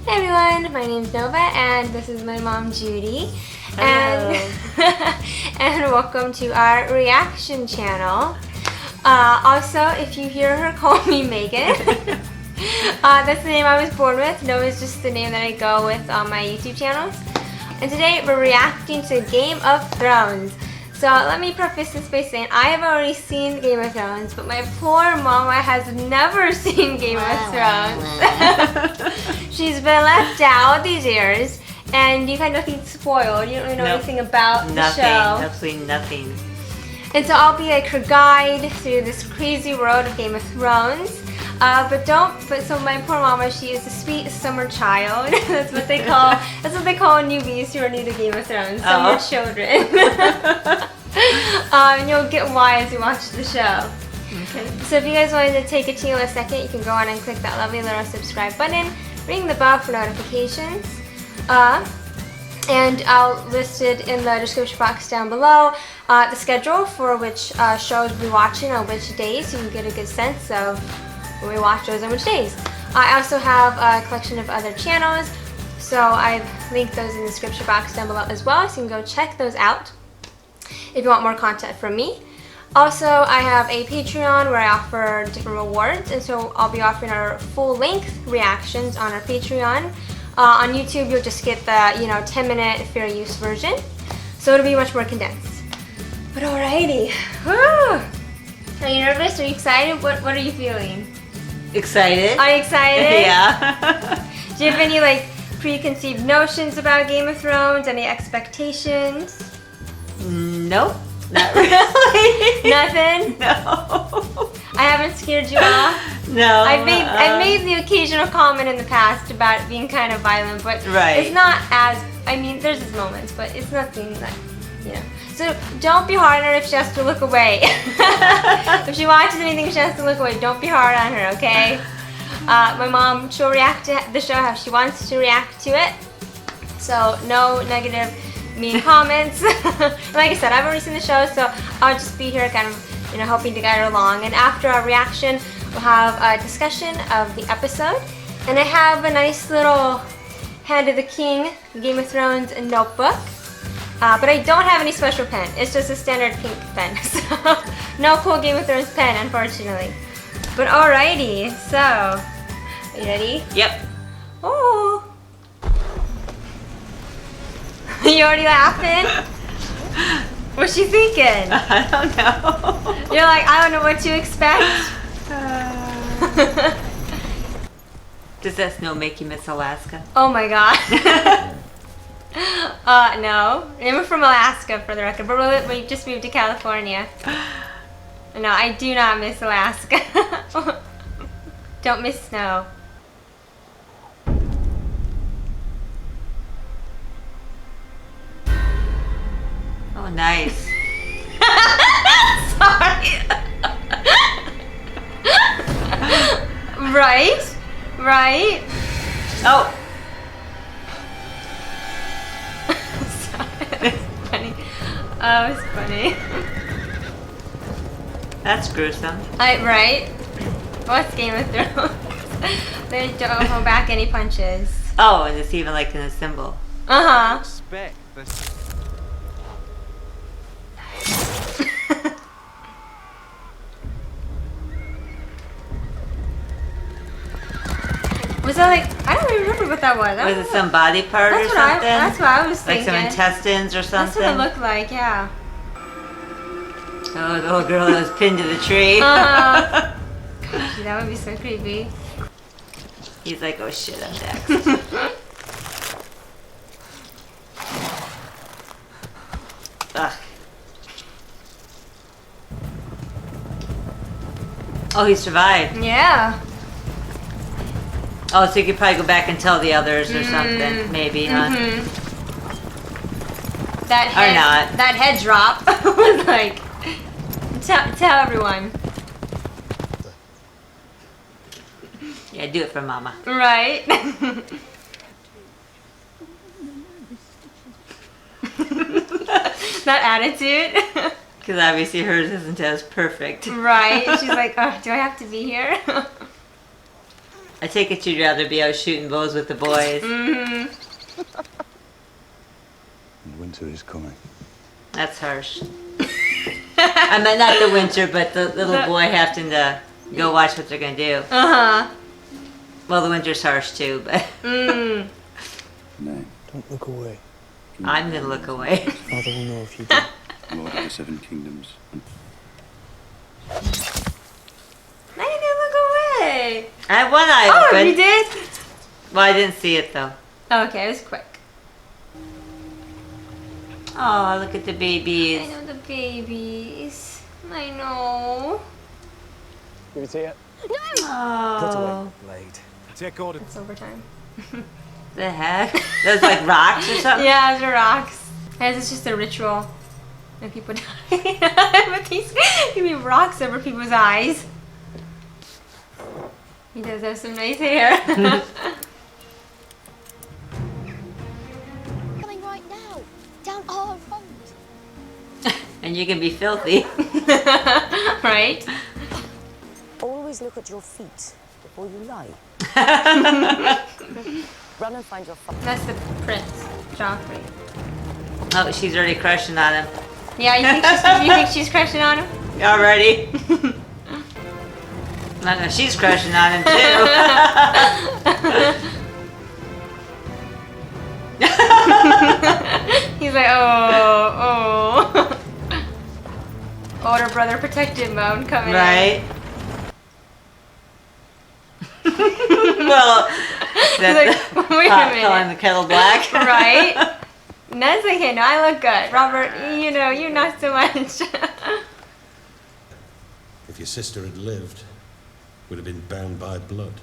Hey everyone, my name's Nova and this is my mom Judy. Hello. And welcome to our reaction channel. Also, if you hear her call me Megan, that's the name I was born with. Nova is just the name that I go with on my YouTube channels. And today we're reacting to Game of Thrones. So let me preface this by saying I have already seen Game of Thrones, but my poor mama has never seen Game of Thrones. She's been left out these years, and you kind of feel spoiled. You don't really know anything about the show. Absolutely nothing. And so I'll be like her guide through this crazy world of Game of Thrones. So my poor mama, she is a sweet summer child. That's what they call newbies who are new to Game of Thrones. Summer children. And you'll get why as you watch the show. Okay. So if you guys wanted to take a second, you can go on and click that lovely little subscribe button, ring the bell for notifications, and I'll list it in the description box down below the schedule for which shows we'll be watching on which days, so you can get a good sense of when we watch those on which days. I also have a collection of other channels, so I've linked those in the description box down below as well, so you can go check those out if you want more content from me. Also, I have a Patreon where I offer different rewards, and so I'll be offering our full-length reactions on our Patreon. On YouTube, you'll just get the 10-minute fair use version, so it'll be much more condensed. But alrighty, woo! Are you nervous? Are you excited? What are you feeling? Excited. Are you excited? Yeah. Do you have any preconceived notions about Game of Thrones? Any expectations? Nope. Not really. Nothing? No. I haven't scared you off? No. I've made the occasional comment in the past about it being kind of violent, but it's not as, there's these moments, but it's nothing that, So don't be hard on her if she has to look away. If she watches anything she has to look away, don't be hard on her, okay? My mom, she'll react to the show how she wants to react to it. So no negative, mean comments. Like I said, I've already seen the show, so I'll just be here kind of, helping to guide her along. And after our reaction, we'll have a discussion of the episode. And I have a nice little Hand of the King, Game of Thrones notebook. But I don't have any special pen. It's just a standard pink pen. So no cool Game of Thrones pen, unfortunately. But alrighty, so are you ready? Yep. Oh. You already laughing? What's she thinking? I don't know. You're like, I don't know what to expect. Does that snow make you miss Alaska? Oh my god. No. I'm from Alaska for the record, but we just moved to California. No, I do not miss Alaska. Don't miss snow. Oh, nice. Sorry. Right. Oh. Sorry, that's funny. Oh, it's funny. That's gruesome. Right? What's Game of Thrones? They don't hold back any punches. Oh, and it's even like in a symbol. Uh-huh. Was that I don't even remember what that was. Was it some body part or something? That's what I was thinking. Like some intestines or something? That's what it looked like, yeah. Oh, the little girl that was pinned to the tree. Gosh, that would be so creepy. He's like, oh shit, I'm next. Ugh. Oh, he survived. Yeah. Oh, so you could probably go back and tell the others or something, maybe, huh? That head, or not. That head drop was like, tell everyone. Yeah, do it for mama. Right. That attitude. Because obviously hers isn't as perfect. Right. She's like, oh, do I have to be here? I take it you'd rather be out shooting bows with the boys. And winter is coming. That's harsh. I meant not the winter, but the little boy having to go watch what they're gonna do. Well, the winter's harsh too, but. No. Don't look away. I'm gonna look away. Father will know if you do. Lord of the Seven Kingdoms. I didn't look away. I have one eye open. Oh, you did? Well, I didn't see it though. Okay, it was quick. Oh, look at the I babies. know the babies. I know. Give it to you. Oh, Blade. Take order. It's overtime. the heck? Those like rocks or something? Yeah, those are rocks. Guys, it's just a ritual. And people die. But these give me rocks over people's eyes. He does have some nice hair. Coming right now, down our road. And you can be filthy. Right? Always look at your feet before you lie. Run and find your father. That's the prince, Joffrey. Oh, she's already crushing on him. Yeah, you think she's crushing on him? Already? No, she's crushing on him too. He's like, oh. Older brother protective mode coming Right? Well, in. He's like, wait a calling minute. the kettle black. Right? Ned's like, hey, no, I look good. Robert, you not so much. If your sister had lived, would have been bound by blood.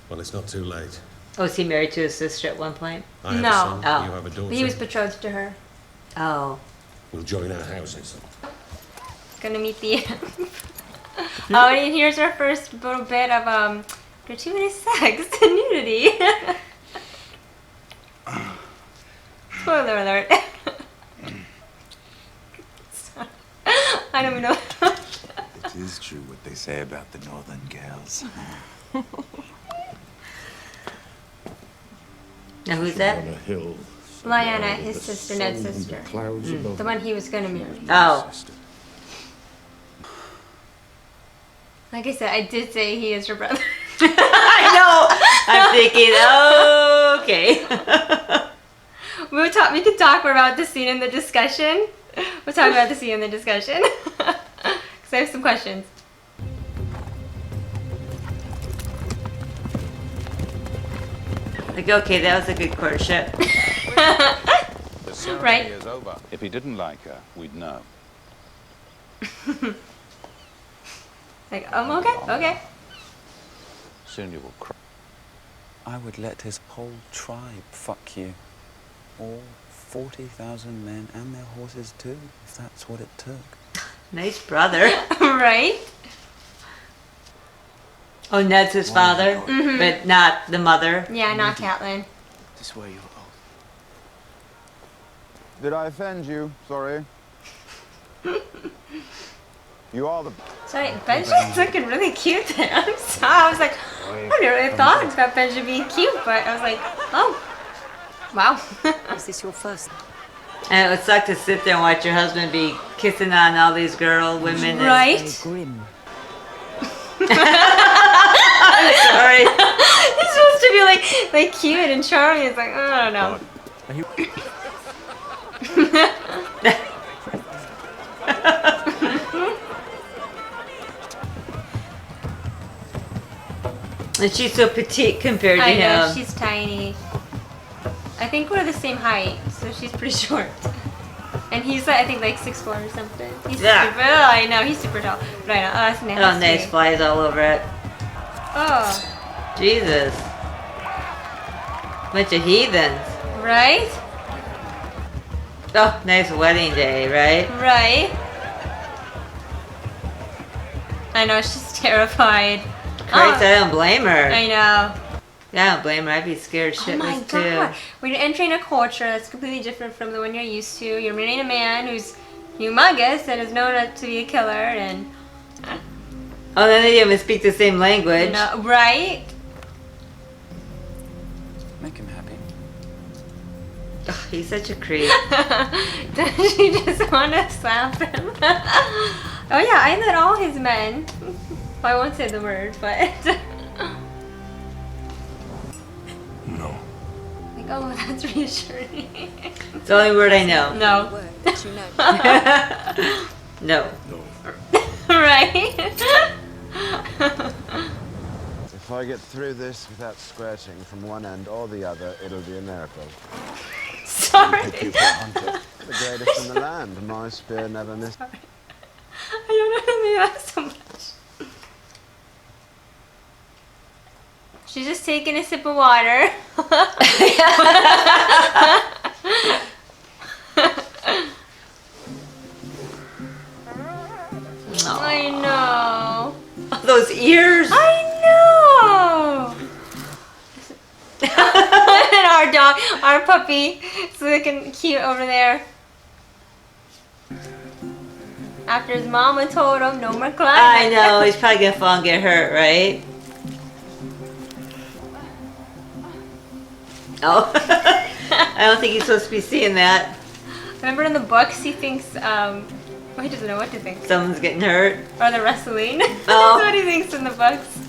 Well, it's not too late. Oh, was he married to his sister at one point? I have No. a son, Oh. you have a daughter. He was betrothed to her. Oh. We'll join our houses. Gonna meet the Oh, and here's our first little bit of gratuitous sex and nudity. Spoiler alert. I don't even know. It is true what they say about the northern girls. Now who's that? On a hill. Lyanna, his sister, Ned's sister. Clouds above The one he was gonna marry. Oh. Like I said, I did say he is your brother. I know. I'm thinking, okay. We could talk more about the scene in the discussion. We'll talk about the scene in the discussion. Because I have some questions. Like, okay, that was a good courtship. The ceremony Right. is over. If he didn't like her, we'd know. Like, okay. Soon you will cry. I would let his whole tribe fuck you. All 40,000 men and their horses too, if that's what it took. Nice brother. Right? Oh, Ned's his father, but not the mother. Yeah, not Catelyn. This way you old. Did I offend you? Sorry. You are the... Sorry, Benjamin's looking really cute there. I'm sorry. I was like, I never really thought about Benjamin being cute, but I was like, oh, wow. Is this your first? And it would suck to sit there and watch your husband be kissing on all these women. Right? Grim. Sorry. He's supposed to be like cute and charming. It's like, I don't know. And she's so petite compared to I know, him. she's tiny. I think we're the same height, so she's pretty short. And he's, I think, like 6'4" or something. He's Yeah. super, oh, I know, he's super tall. But I know, oh, that's nasty. Oh, nice flies all over it. Oh, Jesus. Bunch of heathens. right? Oh, nice wedding day, right? Right. I know, she's terrified. Christ, Oh, I don't blame her. I know. Yeah, I don't blame her. I'd be scared Oh my shitless too. god. When you're entering a culture that's completely different from the one you're used to, you're marrying a man who's humongous and is known to be a killer and... Oh, then they didn't even speak the same language. No, right? he's such a creep. Does she just want to slap him? Oh yeah, I let all his men. Well, I won't say the word, but No. like, oh, that's reassuring. It's the only word I know. No. Word that you know. No. Right? If I get through this without scratching from one end or the other, it'll be a miracle. Sorry. Thank you for a hunter. The greatest in the land. My spear never missed. I don't know how to laugh so much. She's just taking a sip of water. I know. Those ears. I know. And our dog, our puppy, is looking cute over there. After his mama told him no more I climbing. know, he's probably gonna fall and get hurt, right? Oh. I don't think he's supposed to be seeing that. Remember in the books he thinks, well, he doesn't know what to think. Someone's getting hurt. Or the wrestling. Oh. That's what he thinks in the books.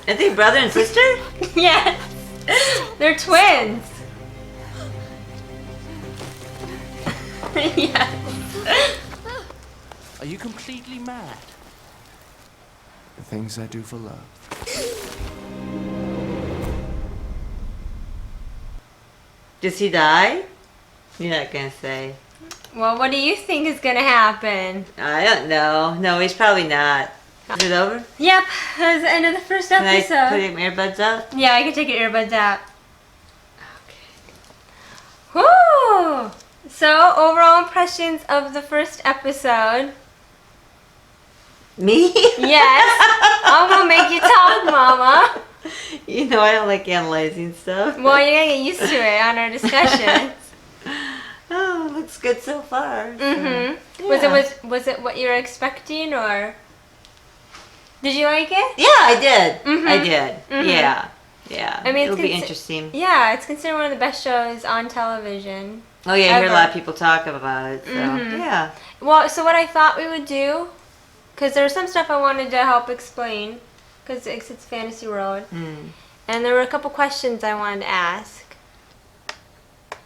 Are they brother and sister? Yes. They're twins. Yes. Are you completely mad? The things I do for love. Does he die? You're not gonna say. Well, what do you think is gonna happen? I don't know. No, he's probably not. Is it over? Yep, that's the end of the first Can episode. I put my earbuds out? Yeah, I can take your earbuds out. Okay. Woo! So, overall impressions of the first episode. Me? Yes. I'm gonna make you talk, Mama. You know I don't like analyzing stuff. Well, you're gonna get used to it on our discussions. Oh, looks good so far. Mm-hmm. Yeah. Was it what you were expecting, or did you like it? Yeah, I did. Mhm. I did. Mhm. Yeah. Yeah. I mean, it'll it's be interesting. Yeah, it's considered one of the best shows on television. Oh yeah, I hear a ever. lot of people talk about it. So Mhm. yeah. Well, so what I thought we would do, because there was some stuff I wanted to help explain, because it's fantasy world, and there were a couple questions I wanted to ask.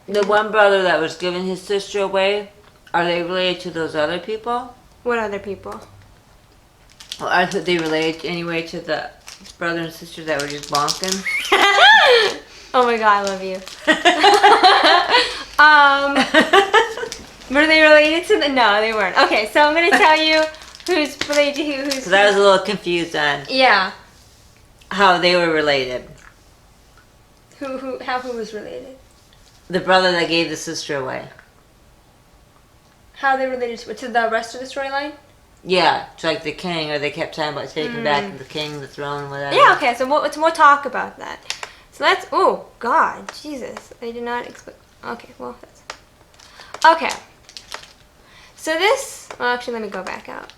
The one brother that was giving his sister away, are they related to those other people? What other people? Or are they related anyway to the brother and sister that were just bonking? Oh my god, I love you. Were they related to the? No, they weren't. Okay, so I'm gonna tell you who's related to who. Because I was a little confused on Yeah. how they were related. Who was related? The brother that gave the sister away. How they related to the rest of the storyline? Yeah, it's like the king, or they kept talking about taking back the king, the throne, whatever. Yeah. Okay. So we'll talk about that. So let's. Oh God, Jesus! I did not expect. Okay. Well. Okay. So this. Well, actually, let me go back out.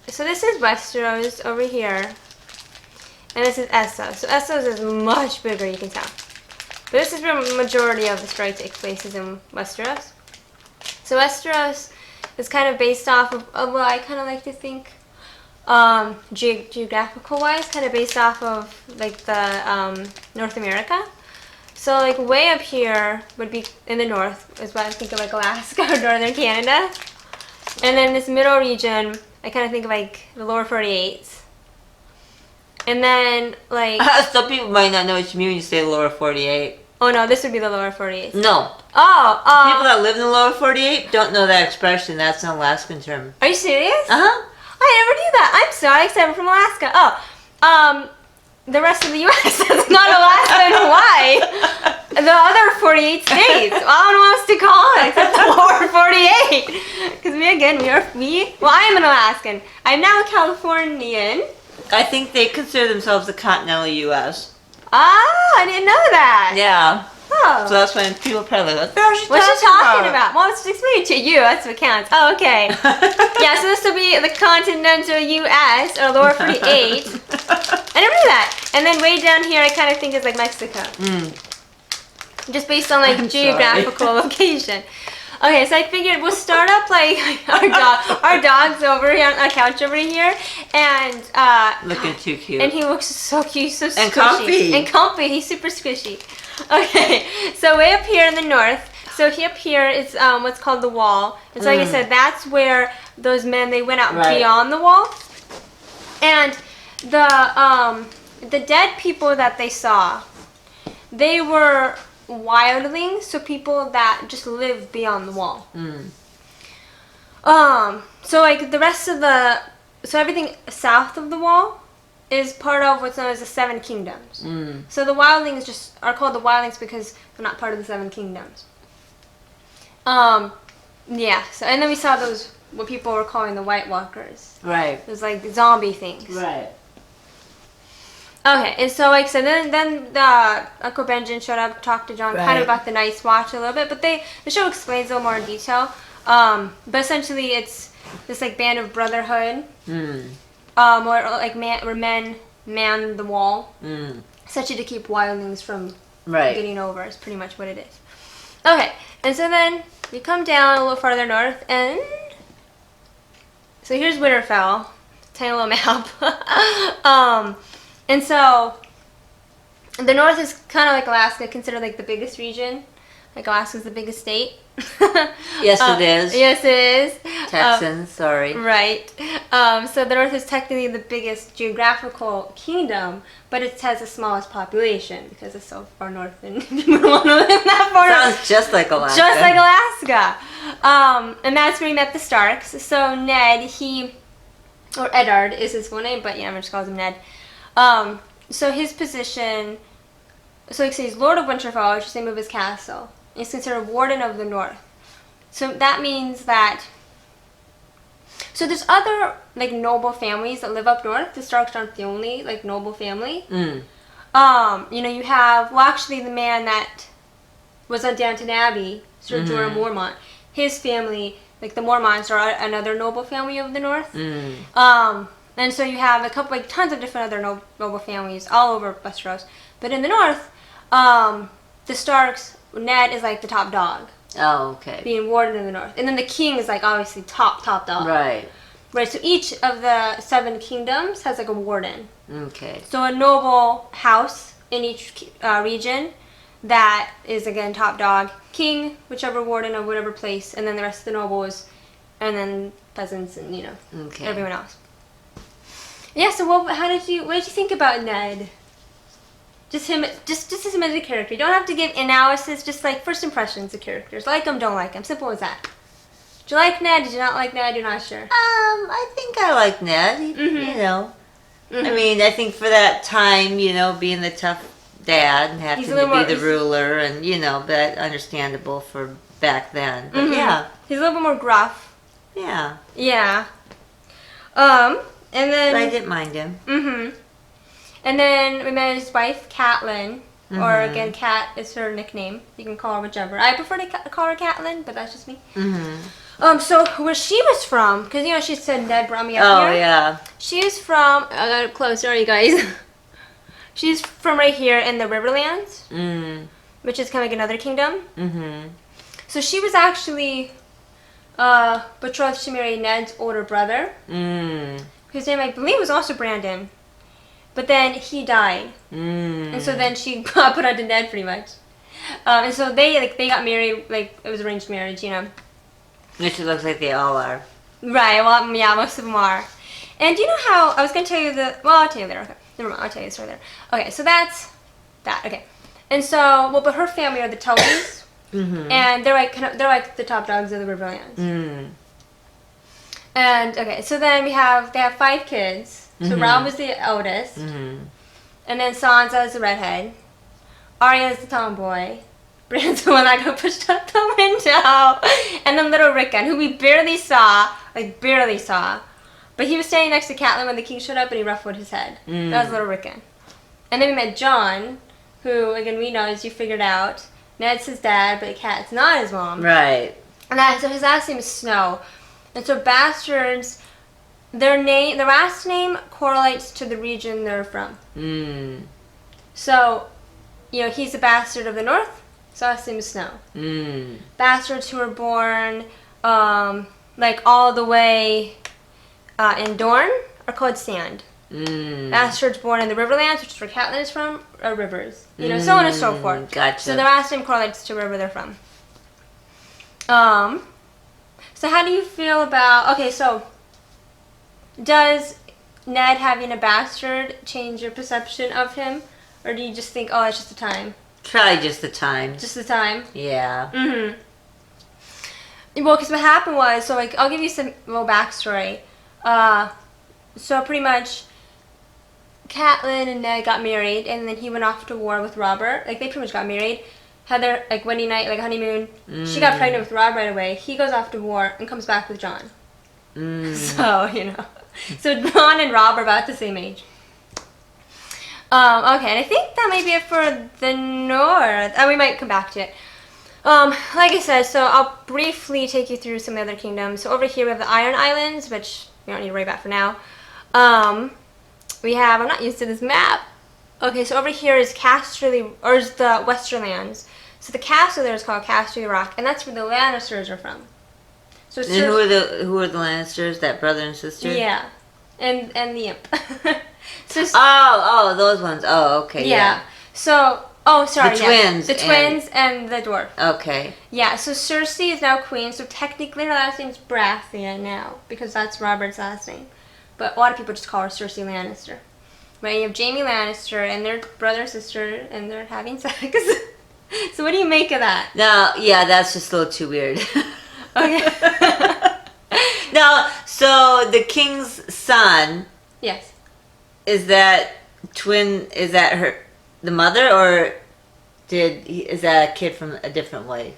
So this is Westeros over here, and this is Essos. So Essos is much bigger. You can tell. But this is where the majority of the story takes place is in Westeros. So Westeros is kind of based off of well, I kind of like to think geographical wise, kind of based off of like the North America. So like way up here would be in the north is what I think of like Alaska or northern Canada. And then this middle region, I kind of think of like the lower 48s. And then like... Some people might not know what you mean when you say the lower 48. Oh no, this would be the lower 48s. No. Oh, People that live in the lower 48 don't know that expression. That's an Alaskan term. Are you serious? Uh-huh. I never knew that. I'm sorry, except I'm from Alaska. Oh, the rest of the U.S. is not Alaska and Hawaii. The other 48 states. I don't know what else to call it except the lower 48. Because well, I am an Alaskan. I'm now a Californian. I think they consider themselves the continental U.S. Ah, I didn't know that. Yeah. Oh. So that's when people probably like, what's What's she talking about? Well, let's explain it to you. That's what counts. Oh, okay. Yeah, so this will be the continental U.S. or lower 48. I never knew that. And then way down here, I kind of think is like Mexico. Just based on like geographical location. Okay, so I figured we'll start up like our dog's over here on a couch over here, and looking too cute. And he looks so cute, so squishy. And comfy. And comfy. He's super squishy. Okay, so way up here in the north. So up here is what's called the Wall. And so like I said, that's where those men they went out beyond the Wall, and the dead people that they saw, they were wildlings, so people that just live beyond the Wall. So like the rest of so everything south of the Wall is part of what's known as the Seven Kingdoms. So the wildlings are called the wildlings because they're not part of the Seven Kingdoms. Yeah. So and then we saw those what people were calling the White Walkers. Right. Those like zombie things. Right. Okay, and so like so then Uncle Benjamin showed up, talked to Jon kind of about the Night's Watch a little bit, but the show explains a little more in detail. But essentially it's this like band of brotherhood, or like where men man the Wall, essentially to keep wildlings from getting over. Is pretty much what it is. Okay, and so then we come down a little farther north, and so here's Winterfell, tiny little map. And so, the north is kind of like Alaska, considered like the biggest region. Like Alaska's the biggest state. Yes, it is. Yes, it is. Texans, sorry. Right. So the north is technically the biggest geographical kingdom, but it has the smallest population because it's so far north and people don't want to live that far north. Sounds just like Alaska. Just like Alaska. And that's where he met the Starks. So Ned, or Eddard is his full name, but yeah, I'm just calling him Ned. So his position, so like he's Lord of Winterfell, which is the name of his castle. He's considered Warden of the North. So that means that, so there's other like noble families that live up north. The Starks aren't the only like noble family. You know, you have, well actually the man that was on Downton Abbey, Sir Jorah Mormont, his family, like the Mormonts are another noble family of the north. And so you have a couple, like tons of different other noble families all over Westeros. But in the north, the Starks, Ned is like the top dog. Oh, okay. Being warden in the north. And then the king is like obviously top dog. Right. Right, so each of the Seven Kingdoms has like a warden. Okay. So a noble house in each region that is again top dog, king, whichever warden of whatever place, and then the rest of the nobles, and then peasants and, you know, everyone else. Yeah, so what did you think about Ned? Just him as a character. You don't have to give analysis, just like first impressions of characters. Like him, don't like him. Simple as that. Did you like Ned? Did you not like Ned? You're not sure. I think I like Ned. You know. I mean, I think for that time, you know, being the tough dad and having to be the ruler and, you know, but understandable for back then. But yeah. He's a little bit more gruff. Yeah. Yeah. And then... But I didn't mind him. And then we met his wife, Catelyn. Or again, Cat is her nickname. You can call her whichever. I prefer to call her Catelyn, but that's just me. So where she was from, because you know she said Ned brought me up here. Oh yeah. She's from. I got it close. Sorry, guys. She's from right here in the Riverlands, which is kind of like another kingdom. So she was actually betrothed to marry Ned's older brother, whose name I believe was also Brandon. But then he died, and so then she got put onto Ned pretty much. And so they got married, like it was arranged marriage, you know. Which it looks like they all are. Right. Well, yeah, most of them are. And do you know how I was gonna tell you I'll tell you later. Okay, never mind. I'll tell you the story later. Okay, so that's that. Okay, and so but her family are the Tullys, and they're like the top dogs of the Riverlands. And okay, so then they have 5 kids. So Rob was the eldest, and then Sansa is the redhead, Arya is the tomboy, Bran's the one that got pushed out the window, and then little Rickon, who we barely saw, but he was standing next to Catelyn when the king showed up and he ruffled his head. That was little Rickon. And then we met Jon, who again we know, as you figured out, Ned's his dad, but Kat's not his mom. Right. And so his last name is Snow. And so bastards, their last name correlates to the region they're from. So, he's a bastard of the north, so last name is Snow. Bastards who were born, all the way in Dorne are called Sand. Bastards born in the Riverlands, which is where Catelyn is from, are Rivers. So on and so forth. Gotcha. So their last name correlates to wherever they're from. So how do you feel about... Okay, so does Ned having a bastard change your perception of him? Or do you just think, oh, it's just the time? Try just the time. Just the time? Yeah. Well, because what happened was, so I'll give you some little backstory. So pretty much, Catelyn and Ned got married, and then he went off to war with Robert. They pretty much got married, had their wedding night, honeymoon. She got pregnant with Rob right away. He goes off to war and comes back with Jon. So so Jon and Rob are about the same age. Okay, and I think that may be it for the north. We might come back to it. Like I said, so I'll briefly take you through some of the other kingdoms. So over here we have the Iron Islands, which we don't need to worry about for now. We have, I'm not used to this map. Okay, so over here is Casterly, or is the Westerlands. So the castle there is called Casterly Rock, and that's where the Lannisters are from. So and who are the Lannisters? That brother and sister? Yeah, and the imp. So, those ones. Oh, okay. Yeah. So, sorry. The twins. The twins and the dwarf. Okay. Yeah. So Cersei is now queen. So technically her last name is Baratheon now because that's Robert's last name. But a lot of people just call her Cersei Lannister. Right? You have Jaime Lannister and their brother and sister, and they're having sex. So what do you make of that? No, yeah, that's just a little too weird. Okay. Now, so the king's son. Yes. Is that twin? Is that the mother, or is that a kid from a different wife?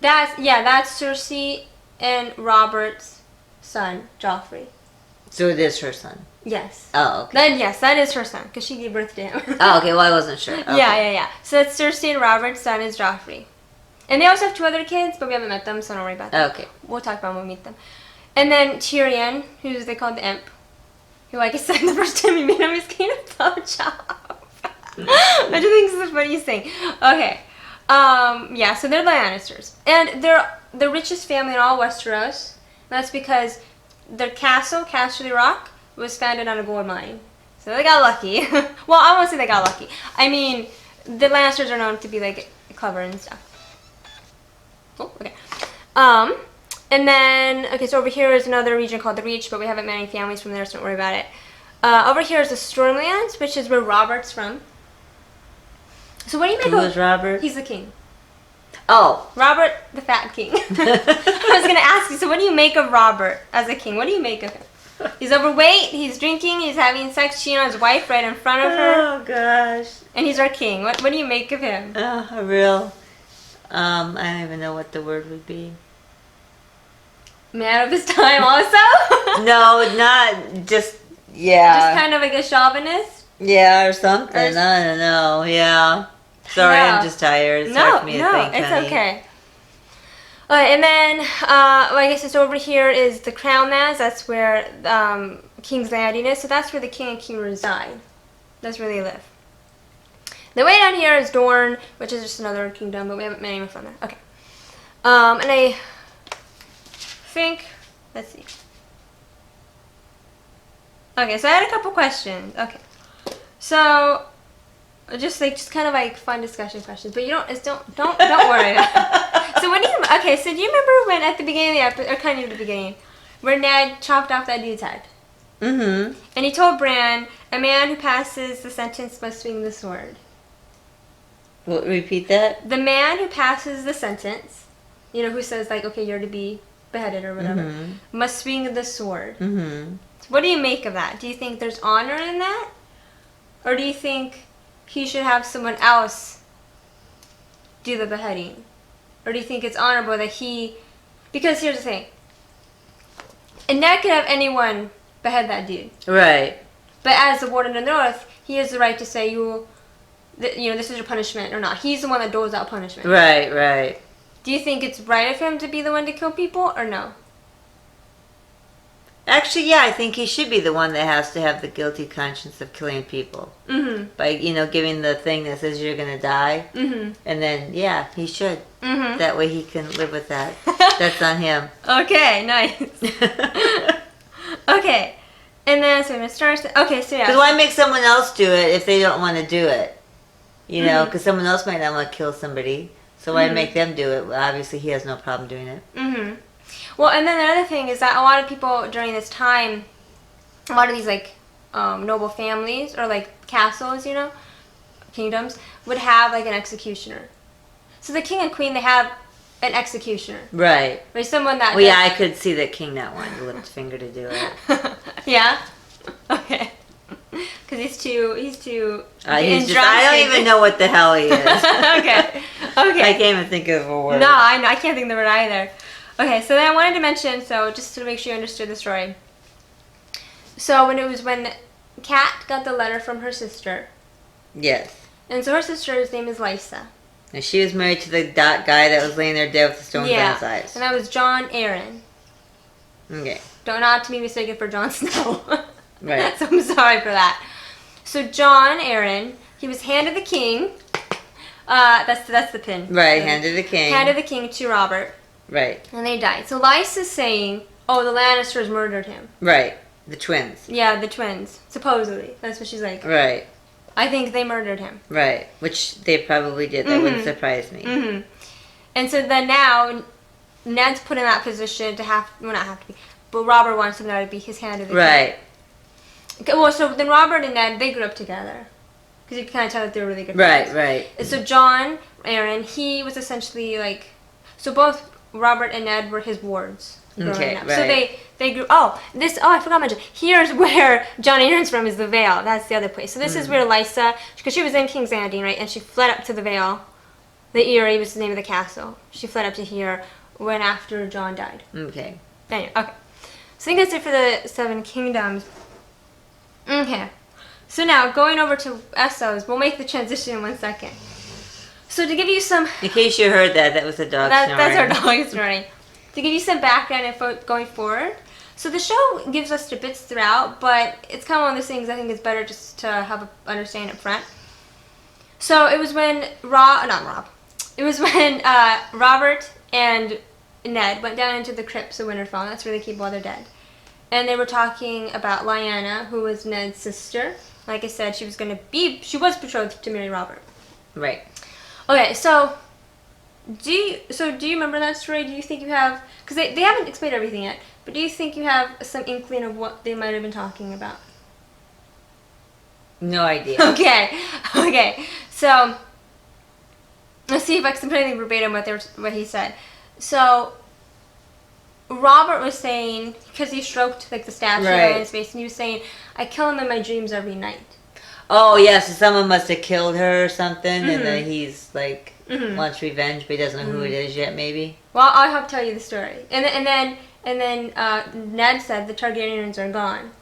That's Cersei and Robert's son, Joffrey. So it is her son. Yes. Oh, okay. That is her son because she gave birth to him. Oh, okay. Well, I wasn't sure. Okay. Yeah. So that's Cersei and Robert's son is Joffrey, and they also have 2 other kids, but we haven't met them, so don't worry about that. Okay. We'll talk about them when we meet them. And then Tyrion, who they call the Imp, who, like I said, the first time we met him, he's kind of blowjob. I just think it's the funniest thing. Okay. So they're the Lannisters. And they're the richest family in all Westeros. And that's because their castle, Casterly Rock, was founded on a gold mine. So they got lucky. Well, I won't say they got lucky. I mean, the Lannisters are known to be, clever and stuff. Oh, okay. And then, so over here is another region called the Reach, but we haven't met any families from there, so don't worry about it. Over here is the Stormlands, which is where Robert's from. So what do you make of... Who is Robert? He's the king. Oh. Robert, the fat king. I was going to ask you, so what do you make of Robert as a king? What do you make of him? He's overweight, he's drinking, he's having sex, cheating on his wife right in front of her. Oh, gosh. And he's our king. What do you make of him? A real... I don't even know what the word would be. Man of his time also? No, not just, yeah. Just kind of like a chauvinist? Yeah, or something. I don't know, yeah. Sorry, I'm just tired. It's hard for me to think, it's honey. okay. And then, I guess it's over here is the Crown Lands. That's where King's Landing is. So that's where the king and queen reside. That's where they live. The way down here is Dorne, which is just another kingdom, but we haven't met anyone from there. Okay. And I think, let's see. Okay, so I had a couple questions. Okay. So, just kind of fun discussion questions, but you don't worry. So so do you remember when at the beginning of the episode, or kind of the beginning, where Ned chopped off that dude's head? Mm-hmm. And he told Bran, a man who passes the sentence must swing the sword. Well, repeat that? The man who passes the sentence, who says, okay, you're to be beheaded or whatever, must swing the sword. Mm-hmm. So what do you make of that? Do you think there's honor in that? Or do you think he should have someone else do the beheading? Or do you think it's honorable that because here's the thing. And Ned could have anyone behead that dude. Right. But as the Warden of the North, he has the right to say, you this is your punishment or not. He's the one that doles out punishment. Right. Do you think it's right of him to be the one to kill people or no? Actually, yeah, I think he should be the one that has to have the guilty conscience of killing people. Mm-hmm. By, giving the thing that says you're going to die. Mm-hmm. And then, yeah, he should. Mm-hmm. That way he can live with that. That's on him. Okay, nice. Okay. And then, so I'm going to start. Okay, so yeah. Because why make someone else do it if they don't want to do it? Because someone else might not want to kill somebody. So why make them do it? Well, obviously he has no problem doing it. Mm-hmm. Well, and then the other thing is that a lot of people during this time, a lot of these like noble families or like castles, kingdoms, would have like an executioner. So the king and queen, they have an executioner. Right. There's someone that. Well, yeah, I could see the king not wanting to lift his finger to do it. Yeah. Okay. Because he's too. I don't even know what the hell he is. Okay. I can't even think of a word. No, I can't think of the word either. Okay, so then I wanted to mention, so just to make sure you understood the story. So when Kat got the letter from her sister. Yes. And so her sister's name is Lysa. And she was married to the guy that was laying there dead with the stones in his eyes. And that was Jon Arryn. Okay. Not to be mistaken for Jon Snow. Right. So I'm sorry for that. So Jon Arryn, he was hand of the king. That's the pin. Right, hand of the king. Hand of the king to Robert. Right. And they died. So Lysa's saying, oh, the Lannisters murdered him. Right. The twins. Yeah, the twins. Supposedly. That's what she's like. Right. I think they murdered him. Right. Which they probably did. That wouldn't surprise me. Mm-hmm. And so then now, Ned's put in that position but Robert wants him now to be his hand of the king. Right. Okay, well, so then Robert and Ned, they grew up together. Because you can kind of tell that they were really good friends. Right. And so Jon Arryn, he was essentially like... So both Robert and Ned were his wards growing up. Right. So they grew... I forgot to mention. Here's where Jon Arryn's from, is the Vale. That's the other place. So this is where Lysa... Because she was in King's Landing, right? And she fled up to the Vale. The Eyrie was the name of the castle. She fled up to here when after Jon died. Okay. Anyway, okay. So I think that's it for the Seven Kingdoms. Okay. So now, going over to Essos, we'll make the transition in 1 second. So to give you some... In case you heard that was a dog snoring. That's our dog snoring. To give you some background info going forward. So the show gives us the bits throughout, but it's kind of one of those things I think it's better just to have an understanding up front. So it was when Robert and Ned went down into the crypts of Winterfell. That's where they keep all their dead. And they were talking about Lyanna, who was Ned's sister. Like I said, she was betrothed to marry Robert. Right. Okay, so do you remember that story? Do you think you have... Because they haven't explained everything yet, but do you think you have some inkling of what they might have been talking about? No idea. Okay. So, let's see if I can put anything verbatim what he said. So, Robert was saying, because he stroked like the statue in his face, and he was saying, I kill him in my dreams every night. Oh, yeah, so someone must have killed her or something, and then he's like, wants revenge, but he doesn't know who it is yet, maybe? Well, I'll have to tell you the story. And then Ned said the Targaryens are gone.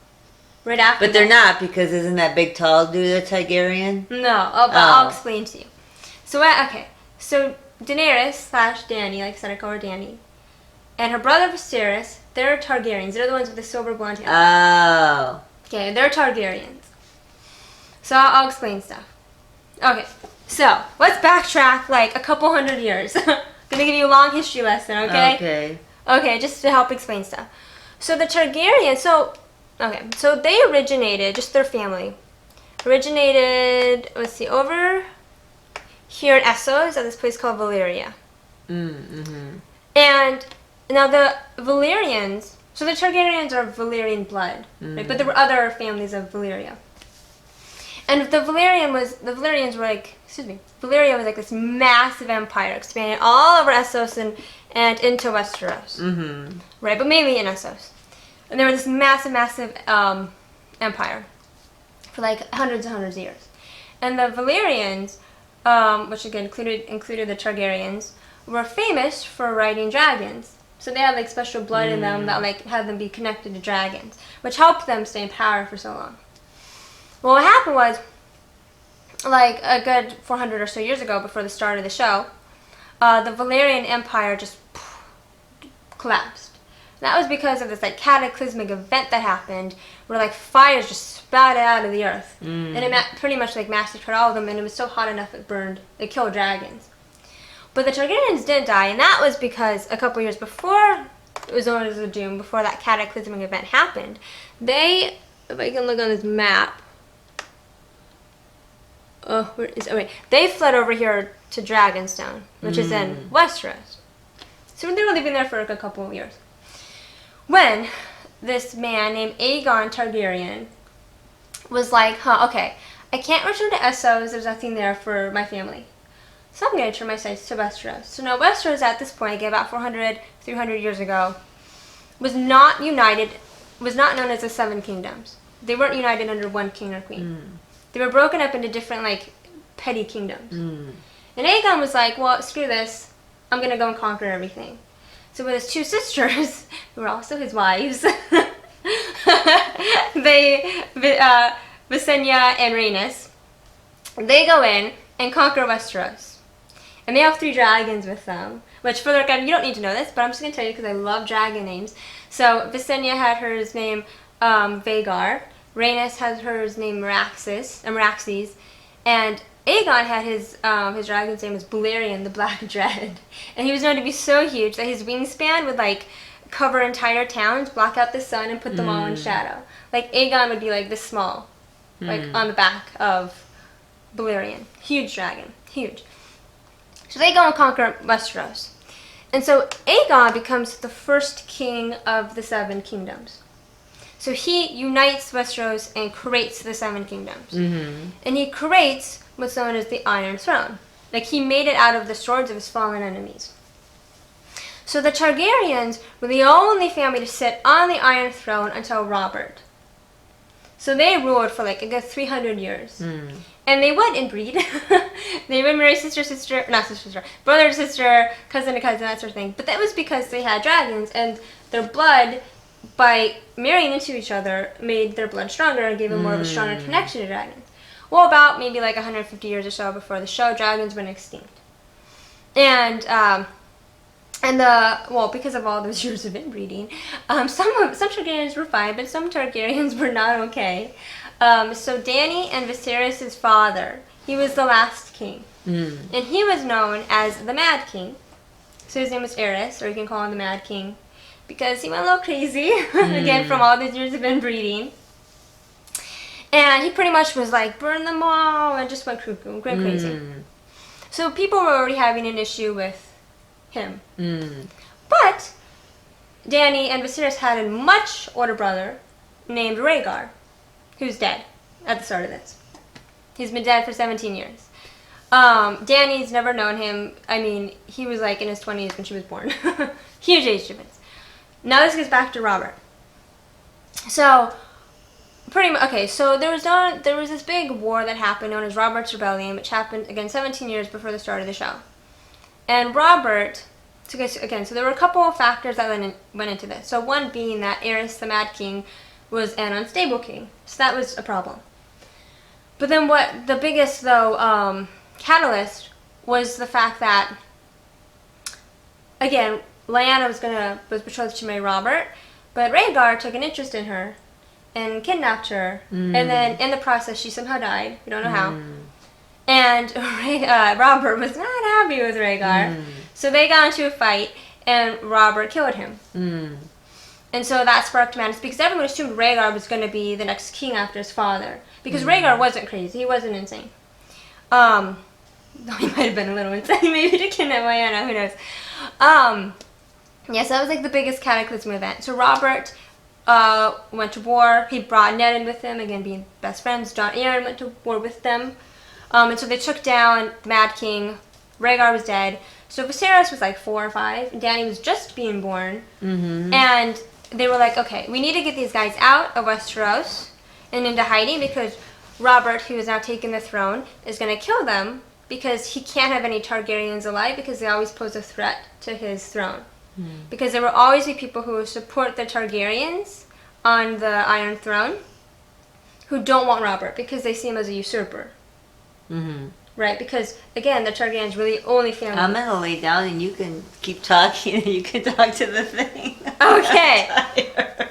Right after But they're not, because isn't that big tall dude a Targaryen? No, I'll explain to you. So, so Daenerys / Dany, like I said, I call her Dany, and her brother Viserys, they're Targaryens. They're the ones with the silver blonde hair. Oh. Okay, they're Targaryens. So I'll explain stuff. Okay, so let's backtrack like a couple hundred years. Gonna give you a long history lesson, okay? Okay, just to help explain stuff. So the Targaryens, so they originated, just their family, originated, let's see, over here in Essos at this place called Valyria. And now the Valyrians, so the Targaryens are Valyrian blood, right? But there were other families of Valyria. And Valyria was like this massive empire expanding all over Essos and into Westeros. Right, but mainly in Essos. And there was this massive empire for like hundreds and hundreds of years. And the Valyrians, which again included the Targaryens, were famous for riding dragons. So they had like special blood in them that like had them be connected to dragons, which helped them stay in power for so long. Well, what happened was, like a good 400 or so years ago, before the start of the show, the Valyrian Empire just collapsed. That was because of this like cataclysmic event that happened, where like fires just spouted out of the earth, and it pretty much like massacred all of them. And it was so hot enough it killed dragons. But the Targaryens didn't die, and that was because a couple years before it was known as the Doom, before that cataclysmic event happened, they, if I can look on this map, they fled over here to Dragonstone, which is in Westeros. So they've only been there for like a couple of years. When this man named Aegon Targaryen was like, okay, I can't return to Essos, there's nothing there for my family. So I'm going to turn my sights to Westeros. So now Westeros at this point, again, about 400, 300 years ago, was not united, was not known as the Seven Kingdoms. They weren't united under one king or queen. They were broken up into different, like, petty kingdoms. And Aegon was like, well, screw this, I'm going to go and conquer everything. So with his two sisters, who were also his wives, Visenya and Rhaenys, they go in and conquer Westeros. And they have 3 dragons with them, which for the record, you don't need to know this, but I'm just going to tell you because I love dragon names. So Visenya had hers named Vhagar, Rhaenys has hers named Meraxes, and Aegon had his dragon's name was Balerion, the Black Dread. And he was known to be so huge that his wingspan would like cover entire towns, block out the sun, and put them all in shadow. Like Aegon would be like this small, like on the back of Balerion. Huge dragon, huge. So they go and conquer Westeros. And so Aegon becomes the first king of the 7 kingdoms. So he unites Westeros and creates the 7 kingdoms. And he creates what's known as the Iron Throne. Like he made it out of the swords of his fallen enemies. So the Targaryens were the only family to sit on the Iron Throne until Robert. So they ruled for like a good 300 years. And they would inbreed. They would marry brother to sister, cousin to cousin, that sort of thing. But that was because they had dragons, and their blood, by marrying into each other, made their blood stronger and gave them more of a stronger connection to dragons. Well, about maybe like 150 years or so before the show, dragons went extinct. And because of all those years of inbreeding, some Targaryens were fine, but some Targaryens were not okay. So Dany and Viserys' father, he was the last king. And he was known as the Mad King. So his name was Aerys, or you can call him the Mad King, because he went a little crazy, again, from all these years of inbreeding. And he pretty much was like, burn them all, and just went cuckoo, went crazy. So people were already having an issue with him. But Dany and Viserys had a much older brother named Rhaegar, who's dead at the start of this. He's been dead for 17 years. Dany's never known him. I mean, he was like in his 20s when she was born. Huge age difference. Now this goes back to Robert. So, pretty much, okay, so there was this big war that happened known as Robert's Rebellion, which happened, again, 17 years before the start of the show. And Robert, so there were a couple of factors that went into this. So one being that Aerys, the Mad King, was an unstable king. So that was a problem. But then what the biggest, though, catalyst was the fact that, again, Lyanna was betrothed to marry Robert, but Rhaegar took an interest in her and kidnapped her, and then in the process she somehow died. We don't know how. And Robert was not happy with Rhaegar, so they got into a fight, and Robert killed him. And so that sparked madness, because everyone assumed Rhaegar was going to be the next king after his father, because Rhaegar wasn't crazy, he wasn't insane. Though he might have been a little insane, maybe, to kidnap Lyanna, who knows. Yeah, so that was like the biggest cataclysm event. So Robert went to war. He brought Ned in with him, again being best friends. Jon Arryn went to war with them. And so they took down the Mad King. Rhaegar was dead. So Viserys was like 4 or 5. And Dany was just being born. And they were like, okay, we need to get these guys out of Westeros and into hiding, because Robert, who has now taken the throne, is going to kill them, because he can't have any Targaryens alive, because they always pose a threat to his throne. Because there will always be people who support the Targaryens on the Iron Throne who don't want Robert, because they see him as a usurper. Right, because again, the Targaryens were the only family. I'm gonna lay down and you can keep talking and you can talk to the thing. Okay.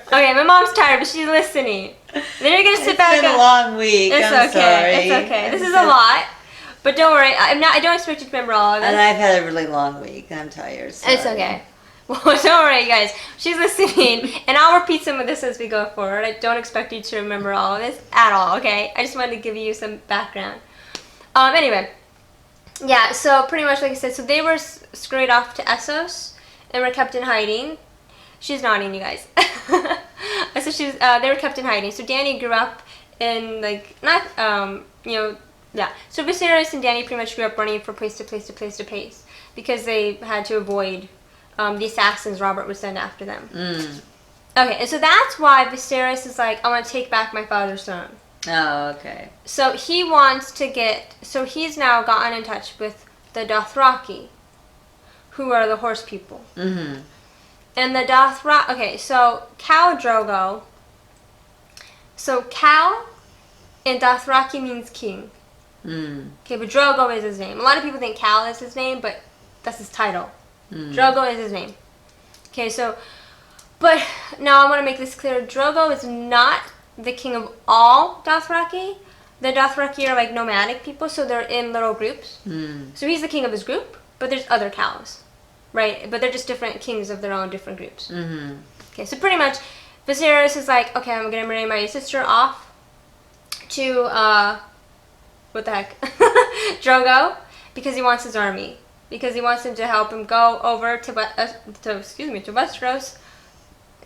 Okay, my mom's tired, but she's listening. Then you're gonna sit back. It's been a long week. It's I'm okay. sorry. It's okay. This is a lot, but don't worry. I don't expect you to remember all of this. And I've had a really long week. I'm tired. Sorry. It's okay. Well, don't worry, guys. She's listening, and I'll repeat some of this as we go forward. I don't expect you to remember all of this at all. Okay? I just wanted to give you some background. Anyway, yeah, so pretty much like I said, so they were scurried off to Essos and were kept in hiding. She's nodding, you guys. So they were kept in hiding. So Dany grew up in, like, not, yeah. So Viserys and Dany pretty much grew up running from place to place to place to place because they had to avoid the assassins Robert would send after them. Okay, and so that's why Viserys is like, I want to take back my father's throne. Oh, okay. So he wants to so he's now gotten in touch with the Dothraki, who are the horse people. And the Dothraki, okay, so Khal Drogo, so Khal in Dothraki means king. Okay, but Drogo is his name. A lot of people think Khal is his name, but that's his title. Drogo is his name. Okay, so, but now I want to make this clear. Drogo is not the king of all Dothraki. The Dothraki are like nomadic people, so they're in little groups. So he's the king of his group, but there's other Khals, right? But they're just different kings of their own different groups. Okay, so pretty much Viserys is like, okay, I'm going to marry my sister off to, what the heck, Drogo, because he wants his army. Because he wants him to help him go over to Westeros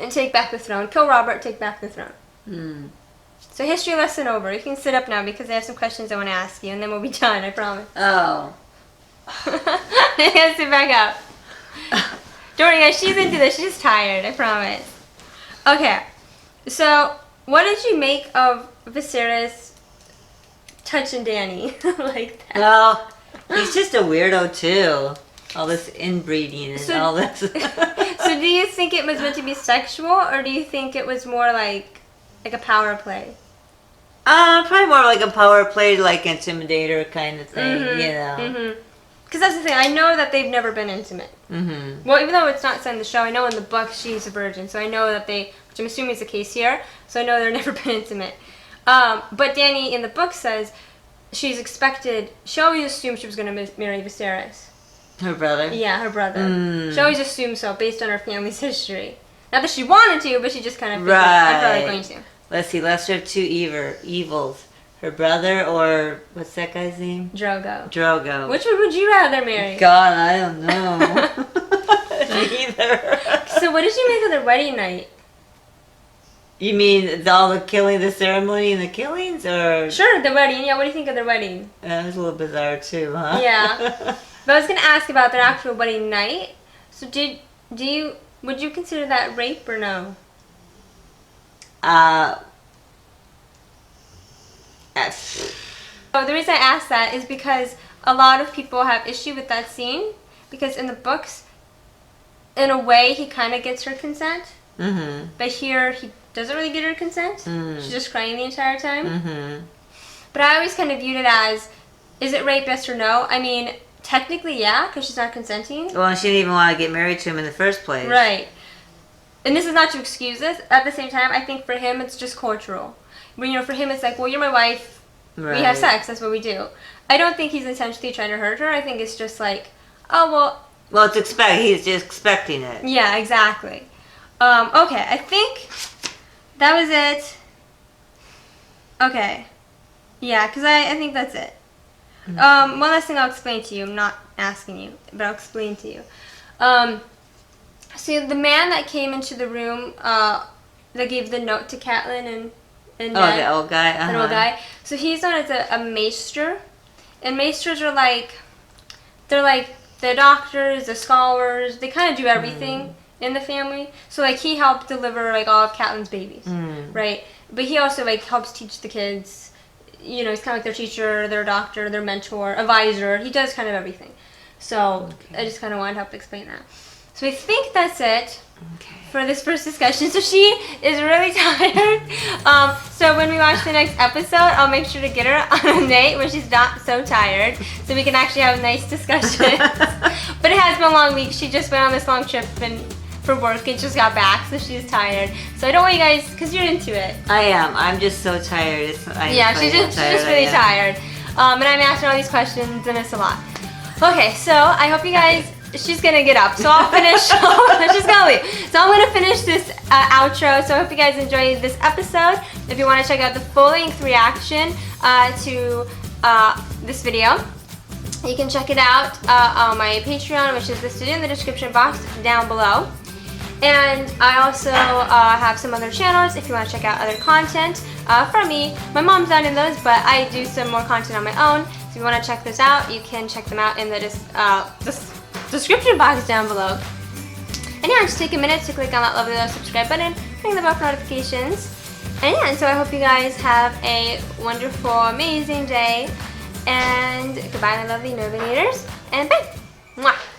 and take back the throne. Kill Robert, take back the throne. So history lesson over. You can sit up now because I have some questions I want to ask you, and then we'll be done, I promise. Oh. I gotta sit back up. Don't worry, guys, she's into this. She's tired, I promise. Okay, so what did you make of Viserys touching Dany like that? Well, he's just a weirdo too. All this inbreeding and all this. So do you think it was meant to be sexual, or do you think it was more like a power play? Probably more like a power play, like intimidator kind of thing, you know. Because that's the thing, I know that they've never been intimate. Well, even though it's not said in the show, I know in the book she's a virgin, so I know that which I'm assuming is the case here, so I know they've never been intimate. But Dany in the book says she always assumed she was going to marry Viserys. Her brother? Yeah, her brother. She always assumed so, based on her family's history. Not that she wanted to, but she just kind of figured, I'm probably going to. Let's see, lesser of two evils. Her brother or, what's that guy's name? Drogo. Which one would you rather marry? God, I don't know. Neither. So what did you make of their wedding night? You mean all the killing, the ceremony and the killings, or? Sure, the wedding. Yeah, what do you think of their wedding? That was a little bizarre too, huh? Yeah. But I was going to ask about their actual wedding night. So would you consider that rape or no? So the reason I ask that is because a lot of people have issue with that scene, because in the books, in a way, he kind of gets her consent. But here, he doesn't really get her consent. She's just crying the entire time. But I always kind of viewed it as, is it rape, yes or no? I mean, technically, yeah, because she's not consenting. Well, she didn't even want to get married to him in the first place. Right. And this is not to excuse this. At the same time, I think for him, it's just cultural. When, for him, it's like, well, you're my wife. Right. We have sex. That's what we do. I don't think he's intentionally trying to hurt her. I think it's just like, oh, well. Well, he's just expecting it. Yeah, exactly. Okay, I think that was it. Okay. Yeah, because I think that's it. One last thing I'll explain to you. I'm not asking you, but I'll explain to you. So the man that came into the room that gave the note to Catelyn and Ned, the old guy. The old guy. So he's known as a maester. And maesters are they're like the doctors, the scholars. They kind of do everything in the family. So he helped deliver all of Catelyn's babies, right? But he also helps teach the kids. He's kind of like their teacher, their doctor, their mentor, advisor. He does kind of everything. So I just kind of wanted to help explain that. So I think that's it for this first discussion. So she is really tired. So when we watch the next episode, I'll make sure to get her on a night where she's not so tired, so we can actually have nice discussions. But it has been a long week. She just went on this long trip and for work and just got back, so she's tired. So I don't want you guys, because you're into it. I am. I'm just so tired. She's just really tired. And I'm asking all these questions, and it's a lot. Okay, so I hope you guys. She's gonna get up, so I'll finish. She's gonna leave. So I'm gonna finish this outro. So I hope you guys enjoyed this episode. If you want to check out the full-length reaction to this video, you can check it out on my Patreon, which is listed in the description box down below. And I also have some other channels if you want to check out other content from me. My mom's not in those, but I do some more content on my own. So if you want to check this out, you can check them out in the description box down below. And yeah, just take a minute to click on that lovely little subscribe button, ring the bell for notifications. And yeah, and so I hope you guys have a wonderful, amazing day. And goodbye, my lovely Novinators. And bye! Mwah!